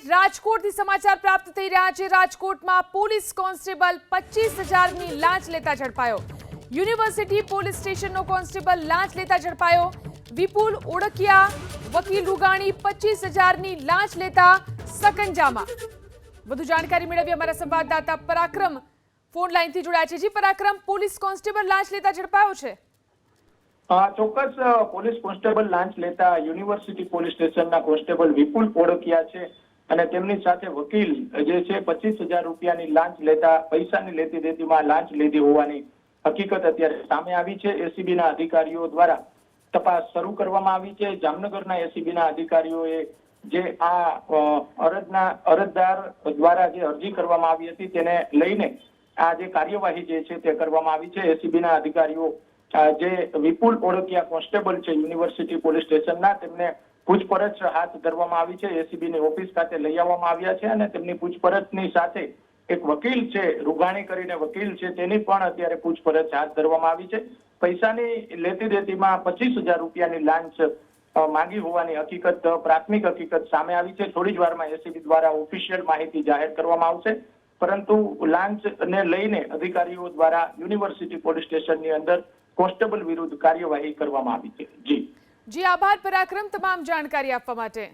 રાજકોટથી સમાચાર પ્રાપ્ત થઈ રહ્યા છે। રાજકોટમાં પોલીસ કોન્સ્ટેબલ 25,000ની લાંચ લેતા ઝડપાયો। યુનિવર્સિટી પોલીસ સ્ટેશનનો કોન્સ્ટેબલ લાંચ લેતા ઝડપાયો। વિપુલ ઓળકિયા વકીલ રૂગાણી 25,000ની લાંચ લેતા સકંજામાં। વધુ જાણકારી મેળવી અમારા સંવાદદાતા પરાક્રમ ફોન લાઈનથી જોડાયા છે। જી પરાક્રમ, પોલીસ કોન્સ્ટેબલ લાંચ લેતા ઝડપાયો છે। ચોક્કસ પોલીસ કોન્સ્ટેબલ લાંચ લેતા યુનિવર્સિટી પોલીસ સ્ટેશનના કોન્સ્ટેબલ વિપુલ ઓળકિયા છે અને તેમની સાથે વકીલ જે છે 25,000 રૂપિયાની લાંચ લેતા પૈસાની લેતી દેતીમાં લાંચ લીધી હોવાની હકીકત અત્યારે સામે આવી છે। એસીબીના અધિકારીઓ દ્વારા તપાસ શરૂ કરવામાં આવી છે। જામનગરના એસીબીના અધિકારીઓએ જે આ અરજદાર દ્વારા જે અરજી કરવામાં આવી હતી તેને લઈને આ જે કાર્યવાહી જે છે તે કરવામાં આવી છે। એસીબીના અધિકારીઓ જે વિપુલ ઓળકિયા કોન્સ્ટેબલ છે યુનિવર્સિટી પોલીસ સ્ટેશનના તેમને પૂછપરછ હાથ ધરવામાં આવી છે। એસીબીની ઓફિસ ખાતે લઈ આવવામાં આવ્યા છે અને તેમની પૂછપરછની સાથે એક વકીલ છે રૂગાણી કરીને વકીલ છે તેની પણ અત્યારે પૂછપરછ હાથ ધરવામાં આવી છે। પૈસાની લેતી દેતીમાં 25,000 રૂપિયાની લાંચ માંગી હોવાની હકીકત પ્રાથમિક હકીકત સામે આવી છે। થોડી જ વારમાં એસીબી દ્વારા ઓફિશિયલ માહિતી જાહેર કરવામાં આવશે, પરંતુ લાંચને લઈને અધિકારીઓ દ્વારા યુનિવર્સિટી પોલીસ સ્ટેશનની અંદર કોન્સ્ટેબલ વિરુદ્ધ કાર્યવાહી કરવામાં આવી છે। જી આભાર પરાક્રમ તમામ જાણકારી આપવા માટે।